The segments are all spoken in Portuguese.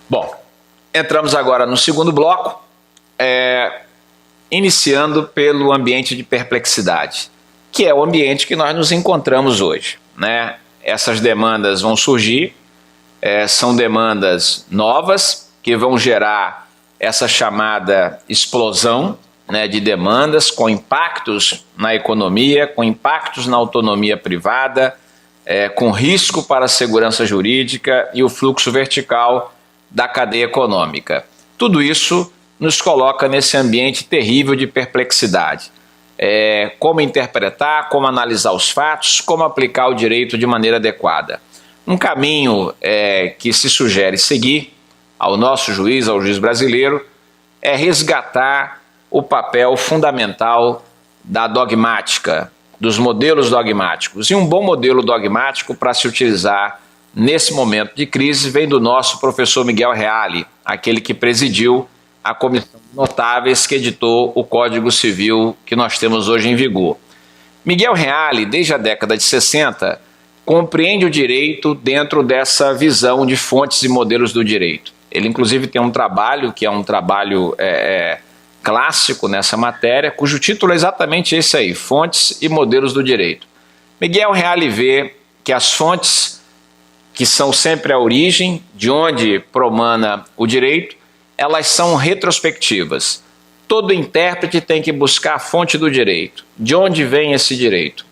Bom, entramos agora no segundo bloco, iniciando pelo ambiente de perplexidade, que é o ambiente que nós nos encontramos hoje, né? Essas demandas vão surgir, são demandas novas que vão gerar essa chamada explosão, né, de demandas com impactos na economia, com impactos na autonomia privada, com risco para a segurança jurídica e o fluxo vertical da cadeia econômica. Tudo isso nos coloca nesse ambiente terrível de perplexidade. Como interpretar, como analisar os fatos, como aplicar o direito de maneira adequada. Um caminho que se sugere seguir ao nosso juiz, ao juiz brasileiro, é resgatar o papel fundamental da dogmática, dos modelos dogmáticos. E um bom modelo dogmático para se utilizar nesse momento de crise vem do nosso professor Miguel Reale, aquele que presidiu a comissão de notáveis que editou o Código Civil que nós temos hoje em vigor. Miguel Reale, desde a década de 60, compreende o direito dentro dessa visão de fontes e modelos do direito. Ele, inclusive, tem um trabalho que é um trabalho clássico nessa matéria, cujo título é exatamente esse aí, Fontes e Modelos do Direito. Miguel Reale vê que as fontes, que são sempre a origem de onde promana o direito, elas são retrospectivas. Todo intérprete tem que buscar a fonte do direito, de onde vem esse direito.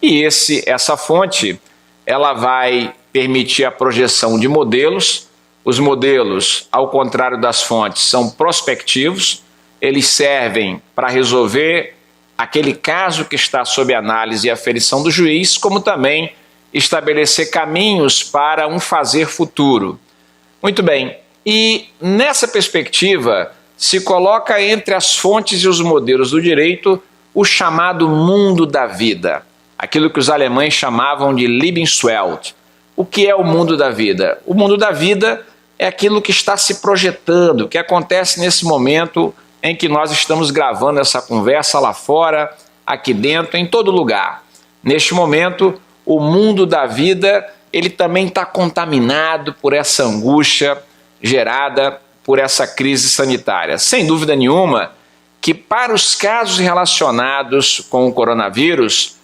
E essa fonte, ela vai permitir a projeção de modelos. Os modelos, ao contrário das fontes, são prospectivos. Eles servem para resolver aquele caso que está sob análise e aferição do juiz, como também estabelecer caminhos para um fazer futuro. Muito bem, e nessa perspectiva se coloca entre as fontes e os modelos do direito o chamado mundo da vida, aquilo que os alemães chamavam de Lebenswelt. O que é o mundo da vida? O mundo da vida é aquilo que está se projetando, que acontece nesse momento em que nós estamos gravando essa conversa lá fora, aqui dentro, em todo lugar. Neste momento, o mundo da vida, ele também está contaminado por essa angústia gerada por essa crise sanitária. Sem dúvida nenhuma que para os casos relacionados com o coronavírus,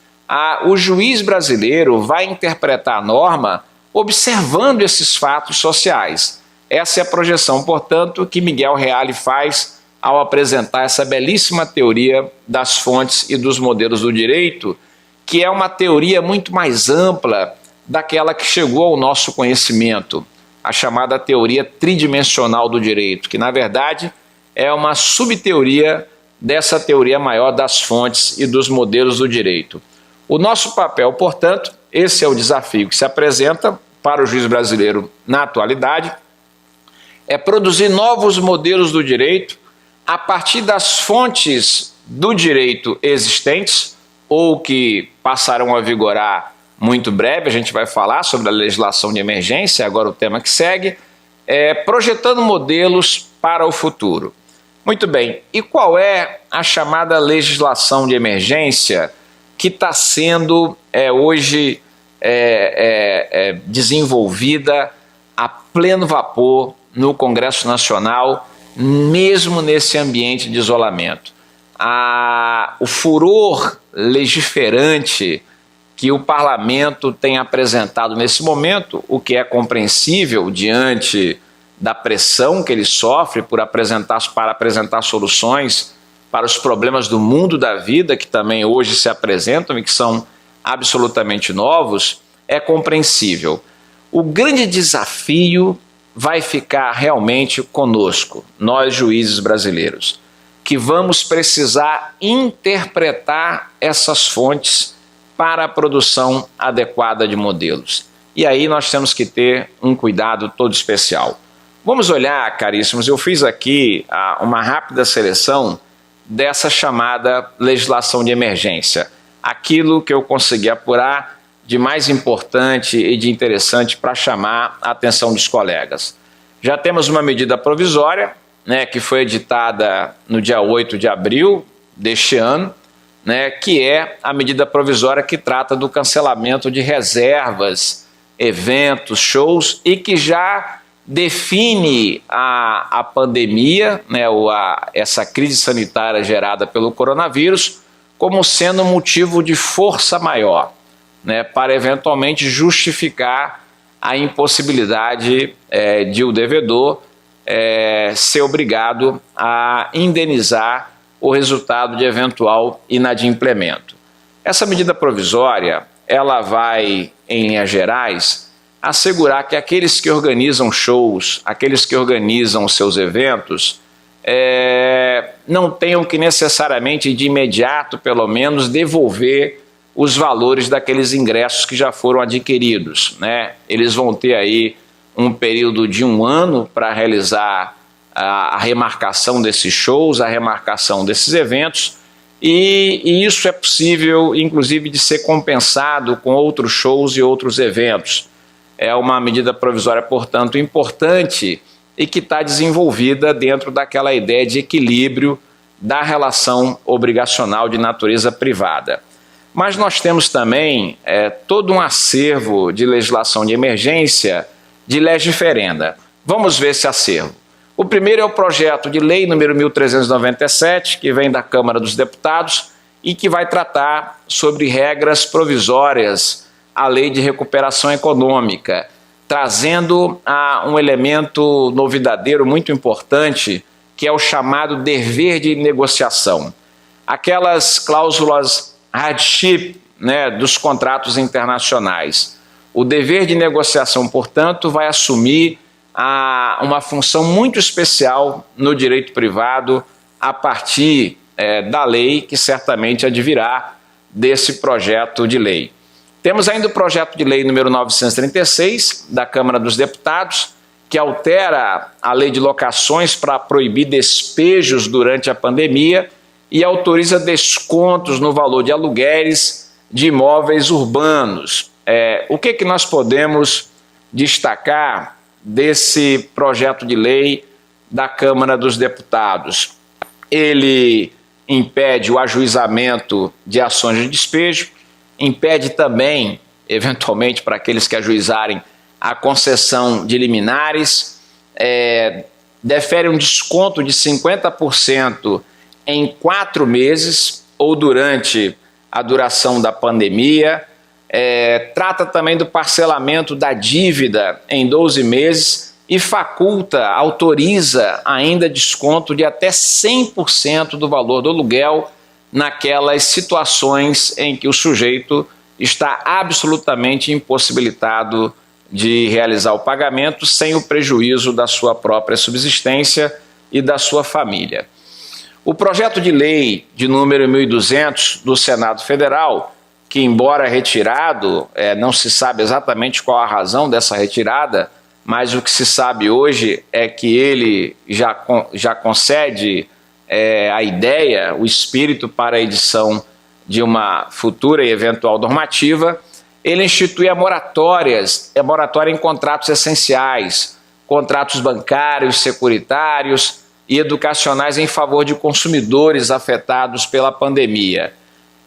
o juiz brasileiro vai interpretar a norma observando esses fatos sociais. Essa é a projeção, portanto, que Miguel Reale faz ao apresentar essa belíssima teoria das fontes e dos modelos do direito, que é uma teoria muito mais ampla daquela que chegou ao nosso conhecimento, a chamada teoria tridimensional do direito, que na verdade é uma subteoria dessa teoria maior das fontes e dos modelos do direito. O nosso papel, portanto, esse é o desafio que se apresenta para o juiz brasileiro na atualidade, é produzir novos modelos do direito a partir das fontes do direito existentes ou que passarão a vigorar muito breve. A gente vai falar sobre a legislação de emergência, agora o tema que segue, projetando modelos para o futuro. Muito bem, e qual é a chamada legislação de emergência que está sendo hoje desenvolvida a pleno vapor no Congresso Nacional, mesmo nesse ambiente de isolamento? O furor legiferante que o parlamento tem apresentado nesse momento, o que é compreensível diante da pressão que ele sofre para apresentar soluções para os problemas do mundo da vida, que também hoje se apresentam e que são absolutamente novos, é compreensível. O grande desafio vai ficar realmente conosco, nós juízes brasileiros, que vamos precisar interpretar essas fontes para a produção adequada de modelos. E aí nós temos que ter um cuidado todo especial. Vamos olhar, caríssimos, eu fiz aqui uma rápida seleção dessa chamada legislação de emergência, aquilo que eu consegui apurar de mais importante e de interessante para chamar a atenção dos colegas. Já temos uma medida provisória, né, que foi editada no dia 8 de abril deste ano, né, que é a medida provisória que trata do cancelamento de reservas, eventos, shows, e que já define a pandemia, né, essa crise sanitária gerada pelo coronavírus, como sendo motivo de força maior, né, para eventualmente justificar a impossibilidade de o devedor ser obrigado a indenizar o resultado de eventual inadimplemento. Essa medida provisória, ela vai, em linhas gerais, assegurar que aqueles que organizam shows, aqueles que organizam seus eventos, não tenham que necessariamente de imediato, pelo menos, devolver os valores daqueles ingressos que já foram adquiridos, né? Eles vão ter aí um período de 1 ano para realizar a remarcação desses shows, a remarcação desses eventos, e isso é possível, inclusive, de ser compensado com outros shows e outros eventos. É uma medida provisória, portanto, importante e que está desenvolvida dentro daquela ideia de equilíbrio da relação obrigacional de natureza privada. Mas nós temos também todo um acervo de legislação de emergência de legiferenda. Vamos ver esse acervo. O primeiro é o projeto de lei número 1397, que vem da Câmara dos Deputados e que vai tratar sobre regras provisórias à Lei de Recuperação Econômica, trazendo um elemento novidadeiro muito importante, que é o chamado dever de negociação. Aquelas cláusulas hardship, né, dos contratos internacionais. O dever de negociação, portanto, vai assumir uma função muito especial no direito privado a partir da lei que certamente advirá desse projeto de lei. Temos ainda o projeto de lei número 936 da Câmara dos Deputados, que altera a lei de locações para proibir despejos durante a pandemia e autoriza descontos no valor de aluguéis de imóveis urbanos. O que nós podemos destacar desse projeto de lei da Câmara dos Deputados? Ele impede o ajuizamento de ações de despejo, impede também, eventualmente, para aqueles que ajuizarem, a concessão de liminares, defere um desconto de 50% em 4 meses ou durante a duração da pandemia, trata também do parcelamento da dívida em 12 meses e autoriza ainda desconto de até 100% do valor do aluguel naquelas situações em que o sujeito está absolutamente impossibilitado de realizar o pagamento sem o prejuízo da sua própria subsistência e da sua família. O projeto de lei de número 1200 do Senado Federal, que embora retirado, não se sabe exatamente qual a razão dessa retirada, mas o que se sabe hoje é que ele já concede a ideia, o espírito para a edição de uma futura e eventual normativa. Ele institui a moratória em contratos essenciais, contratos bancários, securitários e educacionais em favor de consumidores afetados pela pandemia.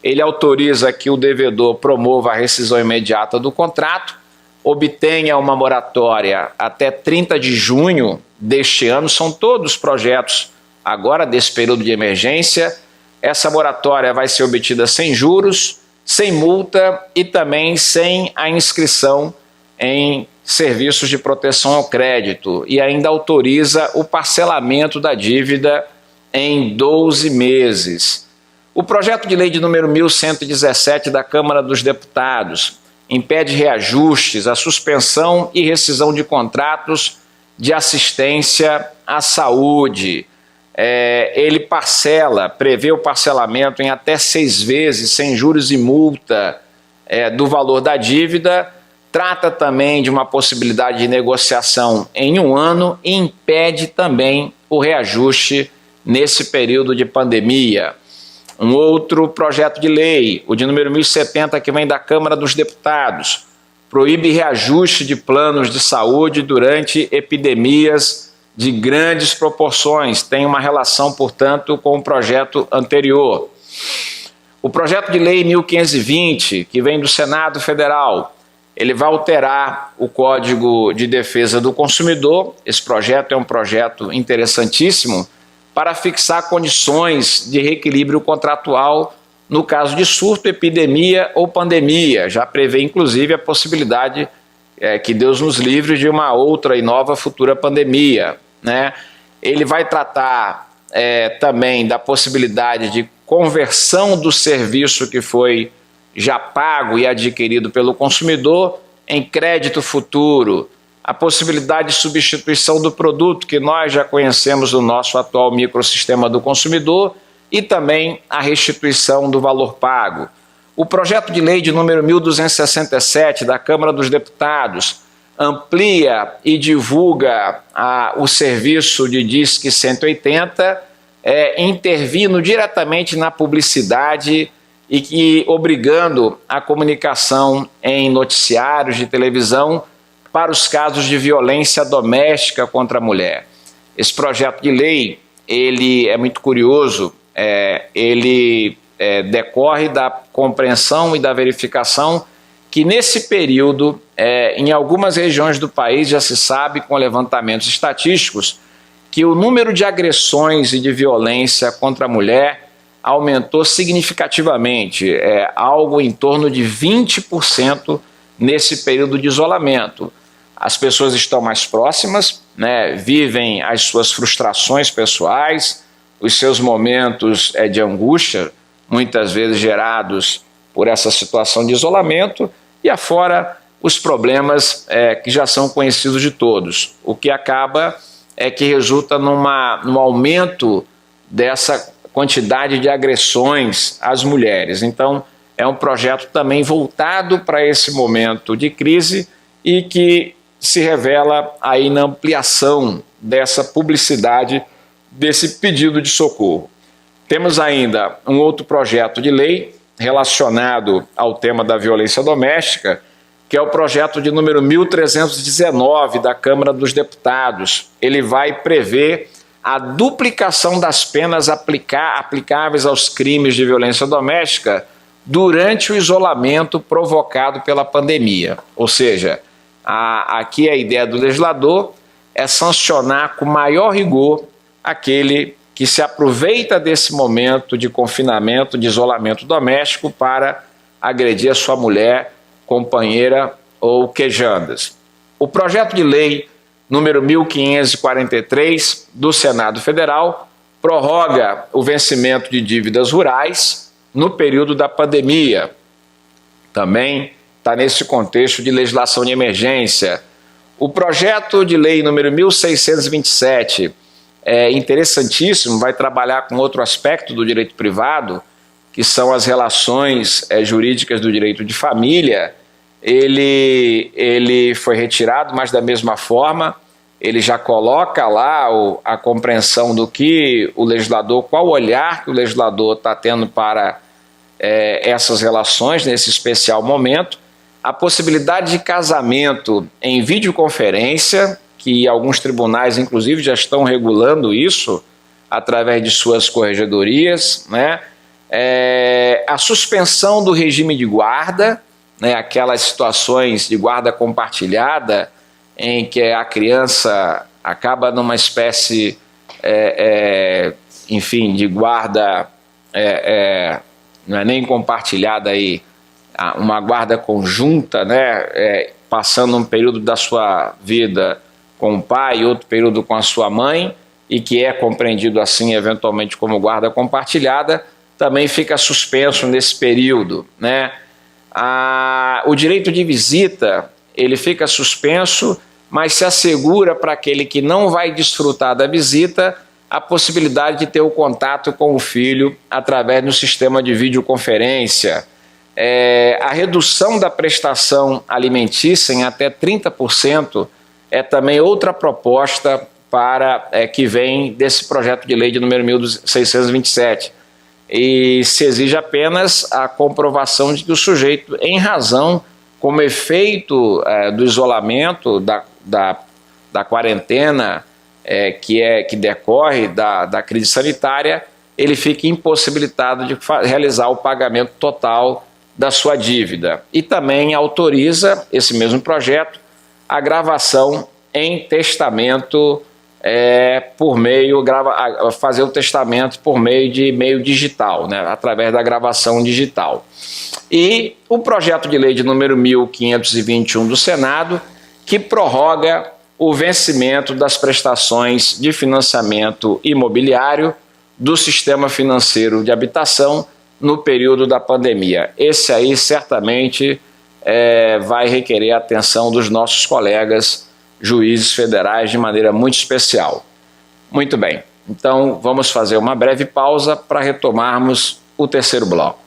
Ele autoriza que o devedor promova a rescisão imediata do contrato, obtenha uma moratória até 30 de junho deste ano, são todos projetos agora desse período de emergência. Essa moratória vai ser obtida sem juros, sem multa e também sem a inscrição em serviços de proteção ao crédito, e ainda autoriza o parcelamento da dívida em 12 meses. O projeto de lei de número 1117 da Câmara dos Deputados impede reajustes, a suspensão e rescisão de contratos de assistência à saúde. Ele prevê o parcelamento em até 6 vezes, sem juros e multa, do valor da dívida, trata também de uma possibilidade de negociação em 1 ano e impede também o reajuste nesse período de pandemia. Um outro projeto de lei, o de número 1070, que vem da Câmara dos Deputados, proíbe reajuste de planos de saúde durante epidemias de grandes proporções, tem uma relação, portanto, com o projeto anterior. O projeto de lei 1520, que vem do Senado Federal, ele vai alterar o Código de Defesa do Consumidor. Esse projeto é um projeto interessantíssimo para fixar condições de reequilíbrio contratual no caso de surto, epidemia ou pandemia. Já prevê, inclusive, a possibilidade, que Deus nos livre, de uma outra e nova futura pandemia, né? Ele vai tratar também da possibilidade de conversão do serviço que foi já pago e adquirido pelo consumidor em crédito futuro, a possibilidade de substituição do produto que nós já conhecemos do nosso atual microsistema do consumidor e também a restituição do valor pago. O projeto de lei de número 1267 da Câmara dos Deputados amplia e divulga o serviço de Disque 180, intervindo diretamente na publicidade e obrigando a comunicação em noticiários de televisão para os casos de violência doméstica contra a mulher. Esse projeto de lei, ele é muito curioso, ele decorre da compreensão e da verificação que nesse período, em algumas regiões do país, já se sabe com levantamentos estatísticos que o número de agressões e de violência contra a mulher aumentou significativamente, algo em torno de 20% nesse período de isolamento. As pessoas estão mais próximas, né, vivem as suas frustrações pessoais, os seus momentos de angústia, muitas vezes gerados por essa situação de isolamento, e afora os problemas que já são conhecidos de todos, o que acaba que resulta num aumento dessa quantidade de agressões às mulheres. Então, é um projeto também voltado para esse momento de crise e que se revela aí na ampliação dessa publicidade, desse pedido de socorro. Temos ainda um outro projeto de lei relacionado ao tema da violência doméstica, que é o projeto de número 1319 da Câmara dos Deputados. Ele vai prever a duplicação das penas aplicáveis aos crimes de violência doméstica durante o isolamento provocado pela pandemia. Ou seja, aqui a ideia do legislador é sancionar com maior rigor aquele que se aproveita desse momento de confinamento, de isolamento doméstico para agredir a sua mulher, companheira ou quejandas. O projeto de lei número 1543 do Senado Federal prorroga o vencimento de dívidas rurais no período da pandemia. Também está nesse contexto de legislação de emergência. O projeto de lei número 1627 é interessantíssimo, vai trabalhar com outro aspecto do direito privado, que são as relações jurídicas do direito de família. Ele foi retirado, mas da mesma forma, ele já coloca lá a compreensão do que o legislador, qual olhar que o legislador está tendo para essas relações nesse especial momento, a possibilidade de casamento em videoconferência, que alguns tribunais, inclusive, já estão regulando isso através de suas corregedorias, né? A suspensão do regime de guarda, né? Aquelas situações de guarda compartilhada em que a criança acaba numa espécie, enfim, de guarda, não é nem compartilhada aí, uma guarda conjunta, né? Passando um período da sua vida com o pai, outro período com a sua mãe, e que é compreendido assim eventualmente como guarda compartilhada, também fica suspenso nesse período, né? O direito de visita, ele fica suspenso, mas se assegura para aquele que não vai desfrutar da visita a possibilidade de ter o contato com o filho através do sistema de videoconferência. A redução da prestação alimentícia em até 30% é também outra proposta que vem desse projeto de lei de número 1627. E se exige apenas a comprovação de que o sujeito, em razão, como efeito do isolamento, da quarentena que decorre da crise sanitária, ele fica impossibilitado de realizar o pagamento total da sua dívida. E também autoriza, esse mesmo projeto, a gravação em testamento fazer o testamento por meio de meio digital, né, através da gravação digital. E o projeto de lei de número 1521 do Senado, que prorroga o vencimento das prestações de financiamento imobiliário do sistema financeiro de habitação no período da pandemia. Esse aí certamente vai requerer a atenção dos nossos colegas juízes federais de maneira muito especial. Muito bem, então vamos fazer uma breve pausa para retomarmos o terceiro bloco.